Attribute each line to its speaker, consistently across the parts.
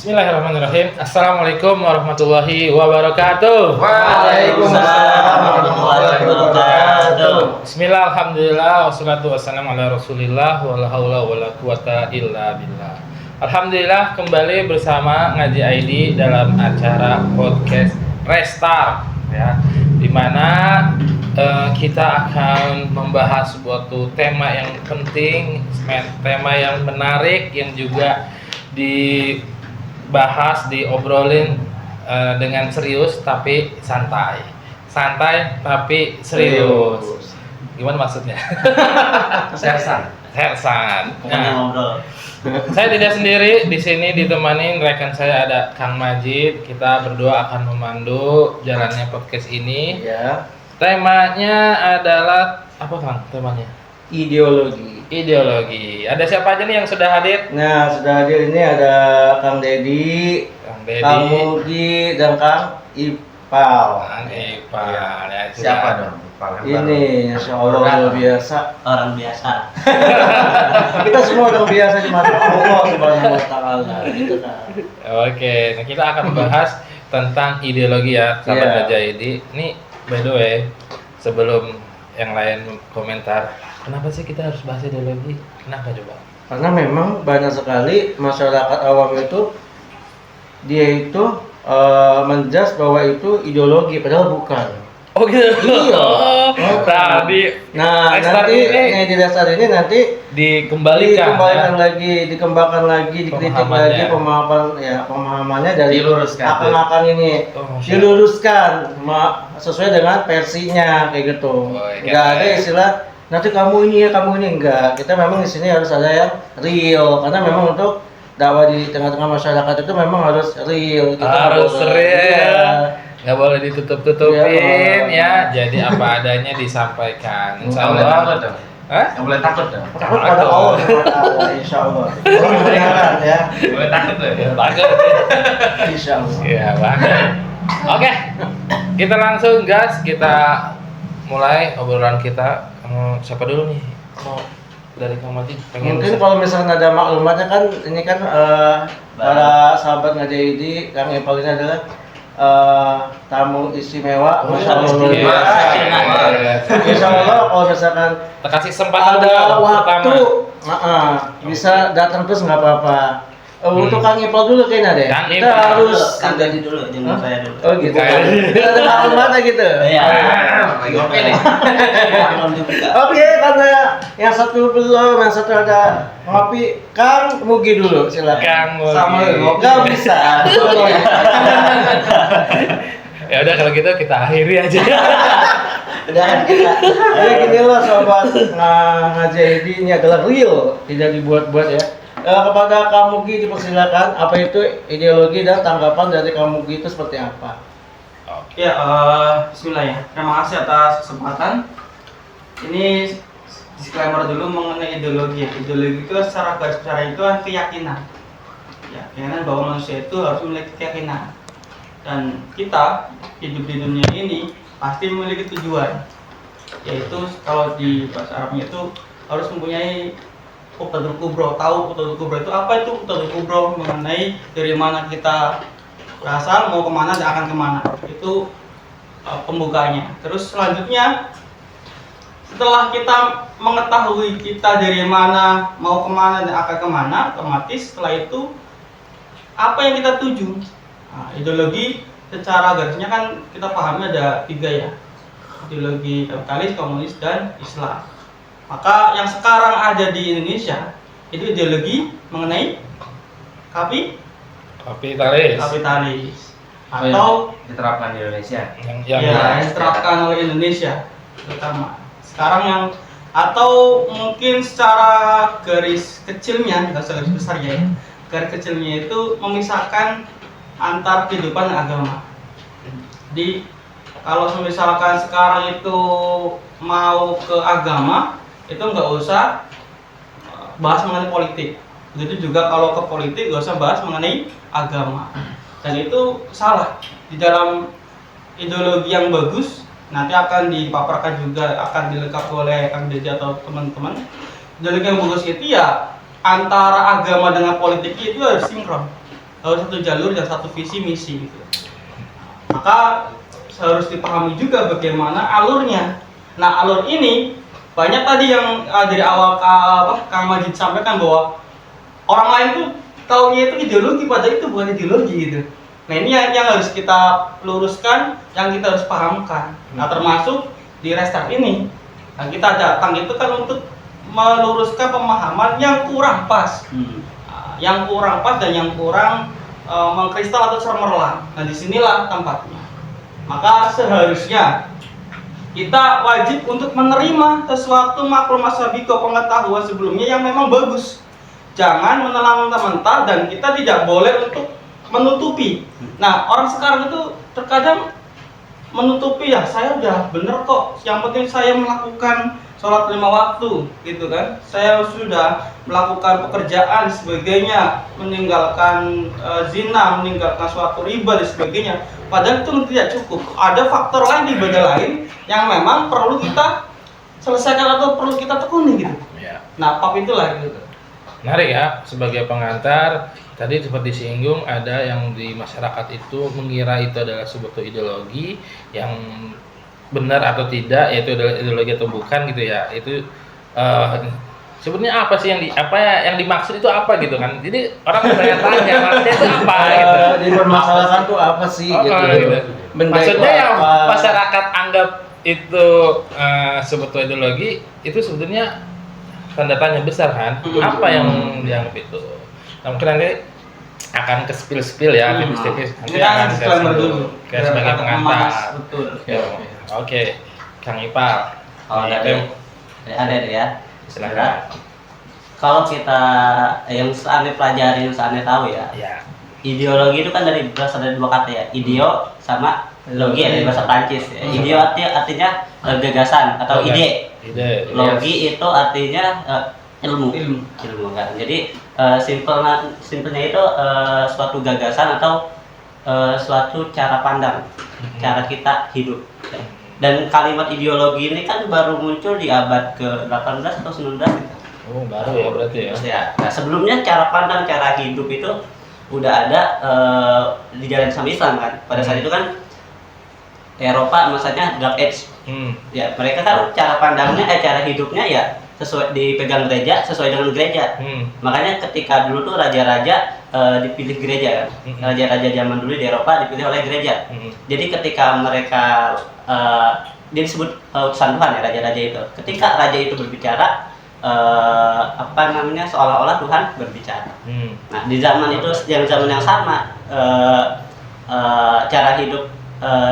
Speaker 1: Bismillahirrahmanirrahim. Assalamualaikum warahmatullahi wabarakatuh.
Speaker 2: Waalaikumsalam warahmatullahi wabarakatuh.
Speaker 1: Bismillah, alhamdulillah, wassalatu wassalamu ala rasulillah, wala haula wala quwata illa billah. Alhamdulillah, kembali bersama Ngaji ID dalam acara podcast Restart ya, dimana kita akan membahas suatu tema yang penting, tema yang menarik, yang juga dibahas, diobrolin dengan serius tapi santai tapi serius. Gimana maksudnya? Sersan. Nah, saya tidak sendiri di sini, ditemani rekan saya ada Kang Majid. Kita berdua akan memandu jalannya podcast ini.
Speaker 2: Ya.
Speaker 1: Temanya adalah apa, Kang? Temanya ideologi. Ada siapa aja nih yang sudah hadir?
Speaker 2: Nah, sudah hadir ini ada Kang Dedi, Kang Mugi, dan Kang Ipal.
Speaker 1: Ya,
Speaker 3: Siapa dong?
Speaker 2: Ini Insya Allah luar biasa.
Speaker 3: Orang biasa.
Speaker 2: Kita semua orang biasa di mata Allah Subhanahu wa taala. Gitu kan.
Speaker 1: Oke, nah kita akan bahas tentang ideologi ya, sahabat Raja Idi. Ini by the way, sebelum yang lain komentar, kenapa sih kita harus bahas ideologi? Kenapa coba?
Speaker 2: Karena memang banyak sekali masyarakat awam itu dia itu menjudge bahwa itu ideologi, padahal bukan.
Speaker 1: Oh gitu.
Speaker 2: Iya.
Speaker 1: Tadi
Speaker 2: Nah,
Speaker 1: Restart
Speaker 2: nanti
Speaker 1: ini
Speaker 2: di dasar ini nanti
Speaker 1: dikembalikan
Speaker 2: dikembangkan lagi, dikritik
Speaker 1: Pemahamannya.
Speaker 2: lagi pemahamannya dari
Speaker 3: Diluruskan.
Speaker 2: akang-akang ini.
Speaker 1: Oh, siap.
Speaker 2: Diluruskan sesuai dengan versinya kayak gitu.
Speaker 1: Oh, iya.
Speaker 2: Enggak ada istilah nanti kamu ini ya, kamu ini enggak. Kita memang di sini harus ada yang real karena memang untuk dakwah di tengah-tengah masyarakat itu memang harus real. Kita
Speaker 1: Harus
Speaker 2: nggak boleh-
Speaker 1: real.
Speaker 2: Iya.
Speaker 1: Nggak boleh ditutup-tutupin
Speaker 2: Iya.
Speaker 1: ya. Jadi apa adanya disampaikan. Insya
Speaker 3: Nggak boleh
Speaker 1: Allah.
Speaker 3: takut dong.
Speaker 1: Hah?
Speaker 3: Nggak boleh takut dong.
Speaker 2: Takut pada Allah SWT, insya Allah. Mudah-mudahan ya,
Speaker 3: Nggak boleh takut dong.
Speaker 1: Ya, bagus.
Speaker 2: insya Allah.
Speaker 1: Iya, bagus. Oke. Kita langsung gas, kita mulai obrolan kita. Siapa dulu nih? Mau dari Kang Majid pengen
Speaker 2: Mungkin kalau misalnya ada maklumatnya kan, ini kan para sahabat Ngaji ID, Kang Ipal ini adalah tamu istimewa, Masya Allah luar biasa. Insya Allah kalau misalkan
Speaker 1: kita kasih kesempatan
Speaker 2: ada
Speaker 1: dulu
Speaker 2: waktu, bisa datang terus nggak apa-apa. Untuk Kang Ipal dulu kayaknya deh.
Speaker 1: Kang
Speaker 2: Kita
Speaker 1: Ipal.
Speaker 2: harus
Speaker 3: Kang Dedi dulu, jangan saya dulu.
Speaker 2: Oh gitu.
Speaker 1: Kayak-
Speaker 2: Kita ada maklumatnya gitu.
Speaker 3: Iya. Lagi oke nih. Belum dibuka.
Speaker 2: Oke, karena yang satu belum, yang satu ada ngopi, Kang Mugi dulu, silakan.
Speaker 1: Kang Mugi.
Speaker 2: Sama ngopi. Nggak bisa.
Speaker 1: Ya udah kalau gitu kita akhiri aja.
Speaker 3: Udah kan kita.
Speaker 2: Ya gini lah sobat Ngaji ID, ini adalah real, tidak dibuat-buat ya. Kepada Kang Mugi dipersilakan, apa itu ideologi dan tanggapan dari Kang Mugi itu seperti apa?
Speaker 4: Ya, bismillah ya. Terima kasih atas kesempatan. Ini disclaimer dulu mengenai ideologi. Ideologi itu secara garis besar itu kan keyakinan. Ya, keyakinan bahwa manusia itu harus memiliki keyakinan. Dan kita hidup di dunia ini pasti memiliki tujuan. Yaitu kalau di bahasa Arabnya itu harus mempunyai Qutatul Kubro. Tahu Qutatul Kubro itu apa? Itu Qutatul Kubro mengenai dari mana kita berasal, mau kemana dan akan kemana. Itu pembukaannya. Terus selanjutnya, setelah kita mengetahui kita dari mana, mau kemana dan akan kemana, otomatis setelah itu apa yang kita tuju. Nah, ideologi secara garisnya kan kita pahami ada 3 ya, ideologi kapitalis, komunis, dan Islam. Maka yang sekarang ada di Indonesia itu ideologi mengenai
Speaker 1: Kapitalis.
Speaker 4: Atau
Speaker 3: diterapkan di Indonesia.
Speaker 4: yang diterapkan oleh Indonesia terutama sekarang yang, atau mungkin secara garis kecilnya, nggak usah garis besar ya, garis kecilnya itu memisahkan antar kehidupan dan agama. Jadi kalau misalkan sekarang itu mau ke agama, itu nggak usah bahas mengenai politik. Begitu juga kalau ke politik nggak usah bahas mengenai agama. Dan itu salah. Di dalam ideologi yang bagus nanti akan dipaparkan juga, akan dilengkapi oleh Kang Dedi atau teman-teman. Ideologi yang bagus itu ya antara agama dengan politik itu harus sinkron. harus satu jalur dan satu visi misi gitu. Maka harus dipahami juga bagaimana alurnya. Nah, alur ini banyak tadi yang dari awal Kang Majid sampaikan bahwa orang lain tuh taunya itu ideologi, padahal itu bukan ideologi gitu. Nah, ini yang harus kita luruskan, yang kita harus pahamkan. Nah, termasuk di restart ini, nah, kita datang itu kan untuk meluruskan pemahaman yang kurang pas. Yang kurang pas dan yang kurang mengkristal atau cemerlang. Nah, disinilah tempatnya. Maka seharusnya kita wajib untuk menerima sesuatu maklum masabiko, pengetahuan sebelumnya yang memang bagus. Jangan menelan mentah-mentah dan kita tidak boleh untuk menutupi. Nah, orang sekarang itu terkadang menutupi, ya saya udah bener kok, yang penting saya melakukan sholat 5 waktu gitu kan, saya sudah melakukan pekerjaan dan sebagainya, meninggalkan zina, meninggalkan suatu riba dan sebagainya. Padahal itu tidak cukup, ada faktor lain di ibadah lain yang memang perlu kita selesaikan atau perlu kita tekuni gitu
Speaker 1: Ya.
Speaker 4: Nah, bab itulah gitu.
Speaker 1: Menarik ya, sebagai pengantar tadi seperti disinggung ada yang di masyarakat itu mengira itu adalah sebuah ideologi yang benar atau tidak, yaitu adalah ideologi atau bukan gitu ya. Itu sebenarnya apa sih yang dimaksud itu apa gitu kan. Jadi orang bertanya-tanya maksudnya itu apa gitu.
Speaker 2: Dipermasalahkan tuh apa sih gitu. Benda
Speaker 1: Maksudnya
Speaker 2: itu
Speaker 1: yang
Speaker 2: apa?
Speaker 1: masyarakat anggap itu sebetulnya ideologi itu sebetulnya tanda tanya besar kan. Apa yang dianggap itu? Nah, mungkin nanti akan ke spill ya, tipis-tipis. Nanti akan
Speaker 4: disclaimer dulu.
Speaker 1: kayak sebagai pengantar.
Speaker 4: Betul.
Speaker 1: Oke, Kang Ipal.
Speaker 3: Kalau dari ada ya.
Speaker 1: Silakan.
Speaker 3: Kalau kita yang aneh pelajari, yang aneh tahu ya,
Speaker 1: Ya.
Speaker 3: ideologi itu kan berasal dari dua kata ya, ideo sama logi ya, dari bahasa Prancis ya. Ideo artinya gagasan atau ide.
Speaker 1: Ide.
Speaker 3: Logi itu artinya ilmu kan. Jadi simpelnya itu suatu gagasan atau suatu cara pandang, cara kita hidup. Dan kalimat ideologi ini kan baru muncul di abad ke-18 atau 19 gitu.
Speaker 1: Oh, baru ya berarti ya.
Speaker 3: Ya, nah sebelumnya cara pandang, cara hidup itu udah ada dijalani sama Islam kan. Pada saat itu kan Eropa masanya Dark Age. Ya, mereka kan cara pandangnya, cara hidupnya ya sesuai dipegang gereja, sesuai dengan gereja. Makanya ketika dulu tuh raja-raja dipilih gereja kan. Raja-raja zaman dulu di Eropa dipilih oleh gereja. Jadi ketika mereka dia disebut utusan Tuhan ya, raja-raja itu. Ketika raja itu berbicara seolah-olah Tuhan berbicara. Nah, di zaman itu yang sama cara hidup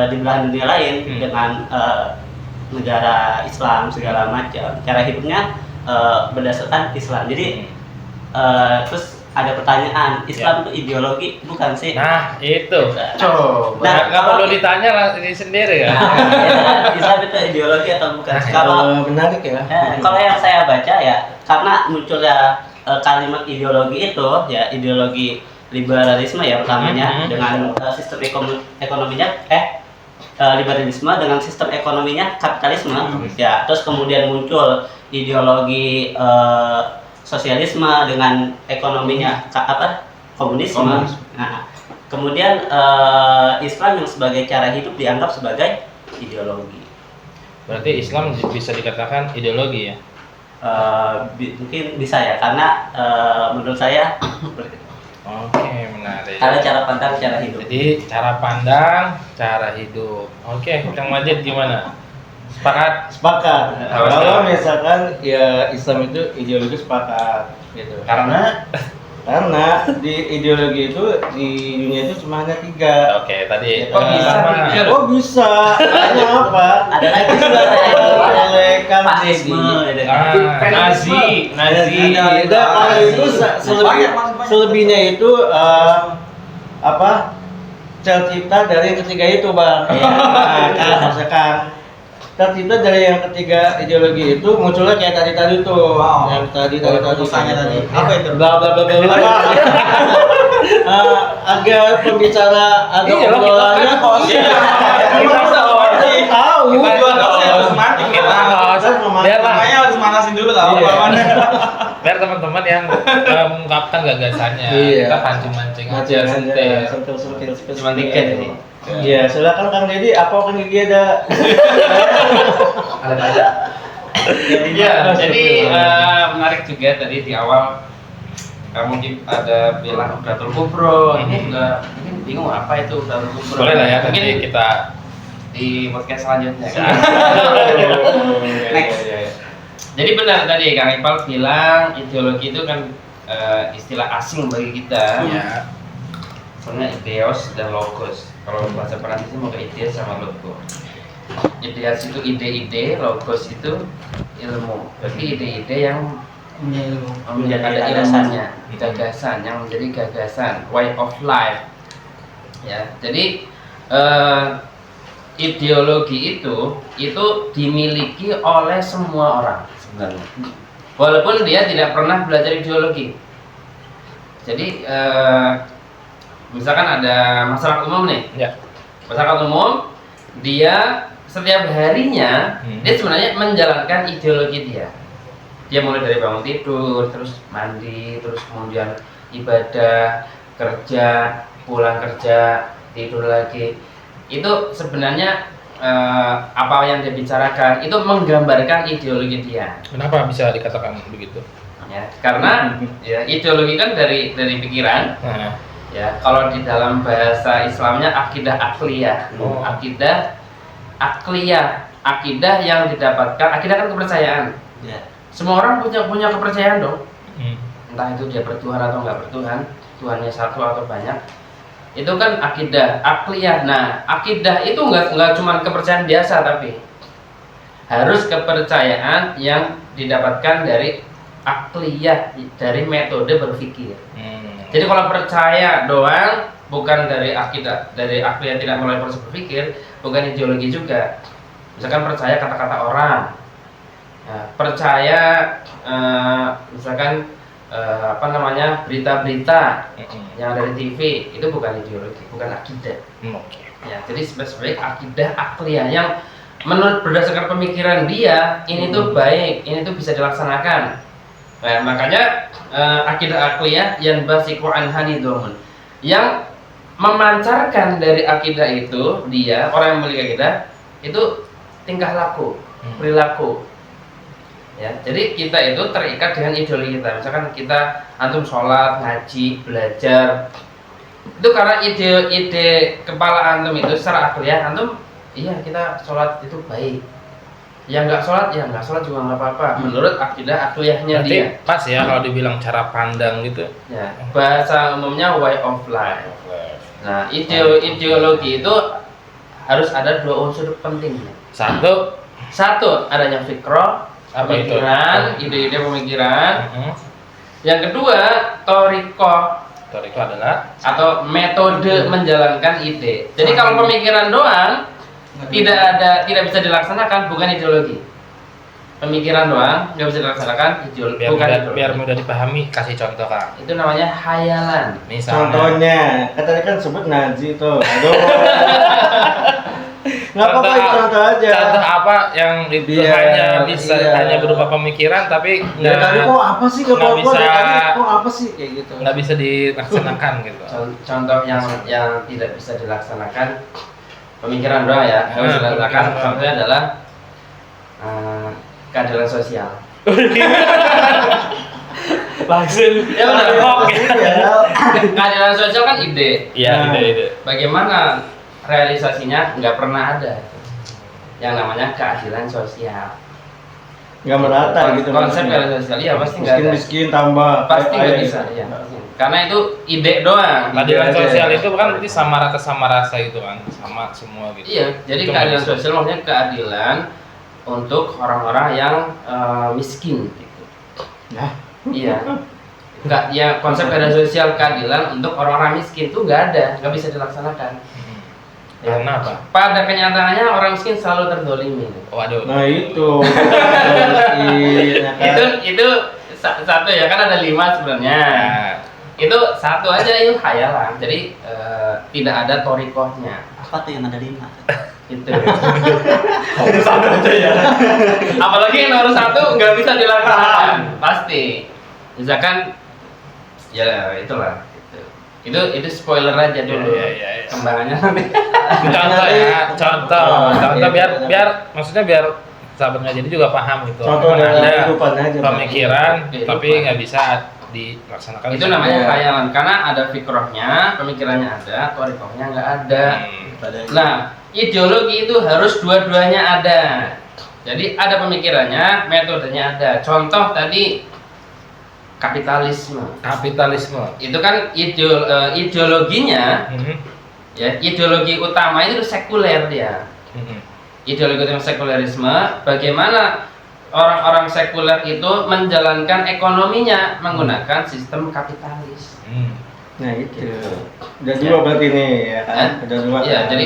Speaker 3: di belahan dunia lain dengan negara Islam segala macam, cara hidupnya berdasarkan Islam. Jadi terus ada pertanyaan, Islam itu ideologi bukan sih?
Speaker 1: Nah, itu.
Speaker 2: Coba.
Speaker 1: Nah, nggak perlu ditanya lah ini sendiri ya.
Speaker 3: Islam itu ideologi atau bukan?
Speaker 1: Nah,
Speaker 3: Kalau
Speaker 2: menarik ya.
Speaker 3: kalau yang saya baca ya, karena munculnya kalimat ideologi itu ya, ideologi liberalisme ya utamanya dengan sistem ekonominya liberalisme dengan sistem ekonominya kapitalisme ya, terus kemudian muncul ideologi sosialisme dengan ekonominya komunisme. Nah, kemudian Islam yang sebagai cara hidup dianggap sebagai ideologi.
Speaker 1: Berarti Islam bisa dikatakan ideologi ya?
Speaker 3: Mungkin bisa ya, karena menurut saya
Speaker 1: Oke, menarik.
Speaker 3: ada cara pandang, cara hidup.
Speaker 1: Jadi cara pandang, cara hidup. Oke, Kang Majid gimana? Sepakat?
Speaker 2: Sepakat. Kalau misalkan ya Islam itu ideologi, sepakat gitu. Karena di ideologi itu di dunia itu cuma hanya 3.
Speaker 1: Oke, tadi
Speaker 2: Kok bisa?
Speaker 1: apa?
Speaker 2: Kok bisa? Hanya apa?
Speaker 3: Ada lagi
Speaker 2: Oleh Kang
Speaker 3: fasisme,
Speaker 2: Deddy.
Speaker 1: Nazi.
Speaker 2: Tidak, kalau itu selebihnya itu tercipta dari yang ketiga itu, Bang. Nah, maksudnya Kang, tercipta dari yang ketiga ideologi itu munculnya kayak tadi tuh.
Speaker 4: Wow.
Speaker 2: Yang tadi
Speaker 4: Urusannya tadi. Apa itu?
Speaker 2: Bla bla bla bla bla. Agar pembicara ada
Speaker 1: Iya,
Speaker 2: obrolannya
Speaker 1: kita kan host.
Speaker 2: Iya.
Speaker 1: Kita
Speaker 2: Tahu.
Speaker 1: Kita
Speaker 4: Gua harus matik kita.
Speaker 1: Biarlah.
Speaker 4: Makanya harus manasin dulu enggak apa-apa.
Speaker 1: biar teman-teman yang mengungkapkan gagasannya.
Speaker 2: Iya.
Speaker 1: Kita pancing-mancing aja,
Speaker 2: sentil.
Speaker 3: Cuma tiket jadi.
Speaker 2: Iya, silakan Kang Deddy, apa Kang Gigi ada?
Speaker 3: Ada.
Speaker 1: Iya, jadi menarik juga tadi di awal mungkin ada bilang Udatul Kubro. Ini bingung apa itu Udatul Kubro. Boleh lah ya, mungkin kita di podcast selanjutnya.
Speaker 3: Next.
Speaker 1: Jadi benar tadi Kang Ipal bilang ideologi itu kan istilah asing bagi kita.
Speaker 2: Iya.
Speaker 1: Soalnya ideos dan logos. Kalau bahasa Perancisnya mau ke ide sama logo. Ideas itu ide-ide, logos itu ilmu. Berarti ide-ide yang ada ilmunya, gagasan yang menjadi gagasan, way of life. Ya, jadi ideologi itu dimiliki oleh semua orang sebenarnya. Walaupun dia tidak pernah belajar ideologi. Jadi misalkan ada masyarakat umum nih, masyarakat umum dia setiap harinya dia sebenarnya menjalankan ideologi dia. Dia mulai dari bangun tidur, terus mandi, terus kemudian ibadah, kerja, pulang kerja, tidur lagi. Itu sebenarnya apa yang dia bicarakan itu menggambarkan ideologi dia.
Speaker 5: Kenapa bisa dikatakan begitu?
Speaker 1: Ya, karena ya, ideologi kan dari pikiran. Ya, kalau di dalam bahasa Islamnya akidah akliyah. Akidah akliyah, akidah yang didapatkan, akidah kan kepercayaan.
Speaker 3: Ya.
Speaker 1: Semua orang punya kepercayaan dong. Entah itu dia bertuhan atau nggak bertuhan, Tuhannya satu atau banyak. Itu kan akidah akliyah. Nah, akidah itu nggak cuma kepercayaan biasa, tapi harus kepercayaan yang didapatkan dari akliyah, dari metode berpikir. Jadi kalau percaya doang bukan dari akidah, dari akliyah tidak melalui proses berpikir, bukan ideologi juga. Misalkan percaya kata-kata orang, percaya misalkan berita-berita yang dari TV, itu bukan ideologi, bukan akidah. Ya, jadi sebaik akidah akliyah yang menurut berdasarkan pemikiran dia ini tuh baik, ini tuh bisa dilaksanakan. Nah, makanya akidah akliyah yang basiku anhani domun, yang memancarkan dari akidah itu dia orang yang memiliki akidah itu tingkah laku, perilaku. Ya, jadi kita itu terikat dengan ideologi kita. Misalkan kita antum sholat, ngaji, belajar, itu karena ide kepala antum itu secara akliyah antum, iya kita sholat itu baik. Yang nggak sholat, ya nggak sholat juga nggak apa-apa. Menurut akidah akliyahnya
Speaker 5: Berarti
Speaker 1: dia.
Speaker 5: pas ya kalau dibilang cara pandang gitu.
Speaker 1: Ya, bahasa umumnya way of life. Nah, ideologi itu harus ada dua unsur pentingnya. Satu adanya fikroh, pemikiran, ide-ide pemikiran. Yang kedua, toriko
Speaker 5: adalah
Speaker 1: atau metode menjalankan ide. Jadi kalau pemikiran doang tidak bisa dilaksanakan, bukan ideologi. Pemikiran doang nggak bisa dilaksanakan, bukan ideologi.
Speaker 5: Biar mudah dipahami, kasih contoh Kang.
Speaker 1: Itu namanya hayalan.
Speaker 5: Misalnya.
Speaker 2: Contohnya, katanya kan sebut Nazi tuh. Aduh. Nggak apa-apa, contoh aja.
Speaker 5: Contoh apa yang itu hanya berupa pemikiran tapi
Speaker 2: Tadi kok apa sih
Speaker 5: nggak bisa,
Speaker 2: kok apa sih kayak gitu.
Speaker 5: nggak bisa dilaksanakan gitu.
Speaker 1: Contoh yang tidak bisa dilaksanakan pemikiran doang ya, nggak bisa dilaksanakan. Contohnya adalah keadilan sosial.
Speaker 5: Langsung
Speaker 1: Ya udah. Keadilan sosial kan ide.
Speaker 5: Iya, ide.
Speaker 1: Bagaimana realisasinya nggak pernah ada. Yang namanya keadilan sosial.
Speaker 2: Nggak merata gitu.
Speaker 1: Konsep keadilan sosial ya pasti nggak ada.
Speaker 2: Miskin tambah.
Speaker 1: Pasti nggak bisa. Ya. Karena itu ide doang.
Speaker 5: Keadilan
Speaker 1: Ide aja.
Speaker 5: sosial itu kan berarti sama rasa gitu kan, sama semua gitu.
Speaker 1: Iya, jadi
Speaker 5: Itu
Speaker 1: keadilan
Speaker 5: nggak bisa.
Speaker 1: sosial maksudnya keadilan untuk orang-orang yang miskin. Gitu.
Speaker 2: Ya.
Speaker 1: Iya. Enggak, ya konsep keadilan sosial keadilan untuk orang-orang miskin itu nggak ada, nggak bisa dilaksanakan. Ya.
Speaker 5: Karena apa?
Speaker 1: Pada kenyataannya orang miskin selalu terdolimi.
Speaker 5: Waduh.
Speaker 2: Nah itu. Miskin, ya kan?
Speaker 1: Itu satu ya, kan ada 5 sebenarnya.
Speaker 5: Nah,
Speaker 1: Itu satu aja itu hayalan, jadi tidak ada torikohnya.
Speaker 3: Apa tuh yang ada 5?
Speaker 1: Itu satu aja ya. Apalagi yang nomor 1 nggak bisa dilaksanakan, pasti.
Speaker 3: Misalkan ya itulah itu spoiler aja dulu.
Speaker 1: Iya.
Speaker 3: Kembangannya nanti.
Speaker 1: Contoh biar maksudnya biar sahabat ngaji ini juga paham gitu.
Speaker 2: Contoh
Speaker 1: Memang
Speaker 2: dalam
Speaker 1: ada
Speaker 2: kehidupan aja, Pak.
Speaker 1: pemikiran
Speaker 3: Kehidupan.
Speaker 1: tapi nggak bisa dilaksanakan.
Speaker 3: Itu namanya khayalan karena ada fikrohnya, pemikirannya ada, thoriqohnya nggak ada. Nah, ideologi itu harus dua-duanya ada. Jadi ada pemikirannya, metodenya ada. Contoh tadi kapitalisme. Itu kan ideologinya, ya ideologi utama itu sekuler dia. Ideologi utama sekulerisme, bagaimana orang-orang sekuler itu menjalankan ekonominya menggunakan sistem kapitalis.
Speaker 2: Nah itu. Udah dua berarti nih ya kan? Udah dua.
Speaker 3: Ya,
Speaker 2: kan?
Speaker 3: jadi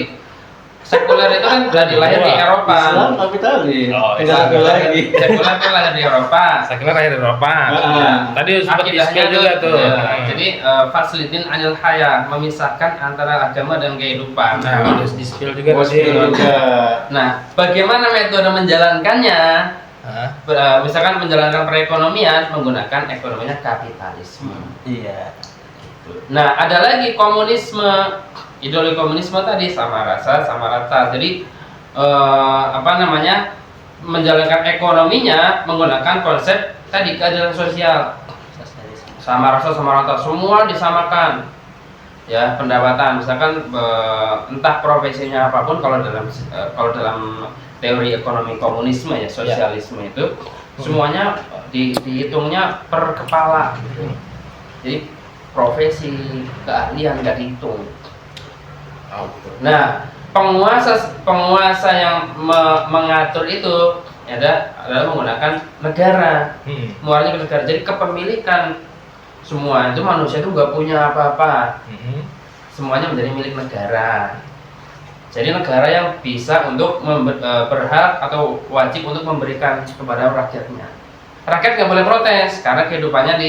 Speaker 3: sekuler itu kan dari lahir di Eropa.
Speaker 2: Islam kapitalis.
Speaker 1: Oh,
Speaker 2: Tinggal
Speaker 1: Islam
Speaker 2: satu lagi.
Speaker 3: Sekuler kan lahir di Eropa.
Speaker 1: Saya kira lahir di Eropa.
Speaker 2: Ya.
Speaker 1: Tadi sempat
Speaker 3: Akidahnya
Speaker 1: di-spill juga tuh.
Speaker 3: Jadi faslidin anil haya, memisahkan antara agama dan kehidupan.
Speaker 1: Nah, harus di-spill juga
Speaker 2: Bos
Speaker 1: tadi.
Speaker 2: juga.
Speaker 3: Nah, bagaimana metode menjalankannya? Misalkan menjalankan perekonomian menggunakan ekonominya kapitalisme.
Speaker 2: Iya.
Speaker 3: Nah, ada lagi komunisme. Ideologi komunisme tadi sama rasa, sama rata. Jadi menjalankan ekonominya menggunakan konsep tadi keadilan sosial. Sama rasa, sama rata, semua disamakan. Ya, pendapatan misalkan entah profesinya apapun kalau dalam teori ekonomi komunisme ya, sosialisme itu semuanya dihitungnya per kepala. Jadi profesi, keahlian nggak dihitung. Nah, penguasa yang mengatur itu adalah menggunakan negara, muaranya ke negara. Jadi kepemilikan semua itu manusia itu nggak punya apa-apa, semuanya menjadi milik negara. Jadi negara yang bisa untuk berhak atau wajib untuk memberikan kepada rakyatnya. Rakyat nggak boleh protes karena kehidupannya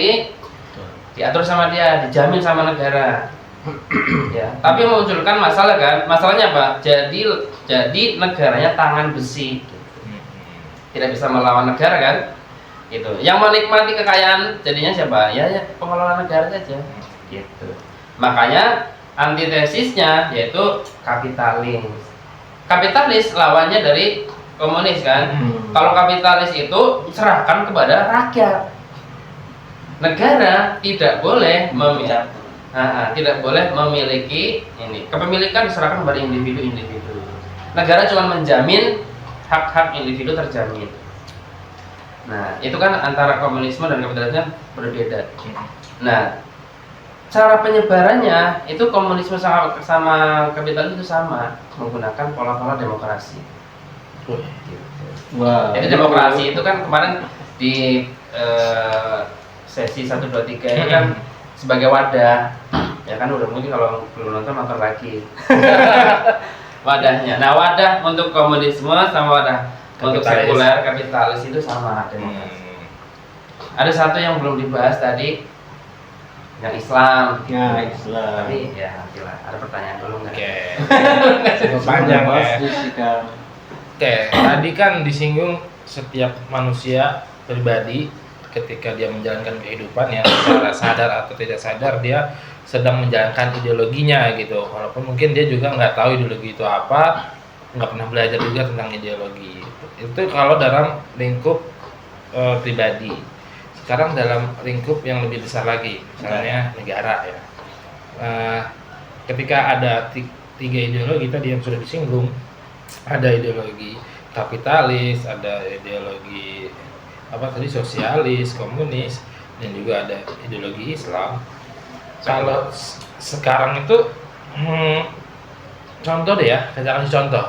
Speaker 3: diatur sama dia, dijamin sama negara. Ya, tapi memunculkan masalah kan? Masalahnya apa? Jadi negaranya tangan besi, tidak bisa melawan negara kan? Gitu. Yang menikmati kekayaan jadinya siapa? Ya pengelola negara saja. Gitu. Makanya antitesisnya yaitu kapitalis. Kapitalis lawannya dari komunis kan? Kalau kapitalis itu serahkan kepada rakyat. Negara tidak boleh tidak boleh memiliki ini. Kepemilikan diserahkan kepada individu-individu. Negara cuma menjamin hak-hak individu terjamin. Nah, itu kan antara komunisme dan kapitalisme berbeda. Nah, cara penyebarannya itu komunisme sama kapitalis itu sama, menggunakan pola-pola demokrasi.
Speaker 2: Wah.
Speaker 3: Jadi demokrasi itu kan kemarin di sesi 1, 2, 3 itu kan sebagai wadah, ya kan udah mungkin kalau belum nonton lagi wadahnya. Nah, wadah untuk komunisme sama wadah untuk sekuler kapitalis itu sama demokrasi. Ada satu yang belum dibahas tadi, yang Islam.
Speaker 2: Ya, Islam.
Speaker 3: Tapi ya nantilah, ada pertanyaan dulu nggak?
Speaker 1: Oke. Cukup panjang ya. Oke, tadi kan disinggung setiap manusia pribadi ketika dia menjalankan kehidupan ya secara sadar atau tidak sadar dia sedang menjalankan ideologinya gitu, walaupun mungkin dia juga nggak tahu ideologi itu apa, nggak pernah belajar juga tentang ideologi itu kalau dalam lingkup pribadi. Sekarang dalam lingkup yang lebih besar lagi, misalnya negara ya, ketika ada tiga ideologi tadi yang sudah disinggung, ada ideologi kapitalis, ada ideologi sosialis, komunis, dan juga ada ideologi Islam. Kalau sekarang itu contoh deh ya, saya kasih contoh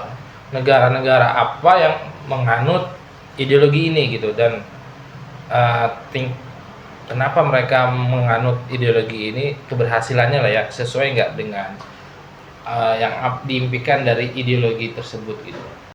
Speaker 1: negara-negara apa yang menganut ideologi ini gitu, dan kenapa mereka menganut ideologi ini, keberhasilannya lah ya, sesuai nggak dengan yang diimpikan dari ideologi tersebut gitu.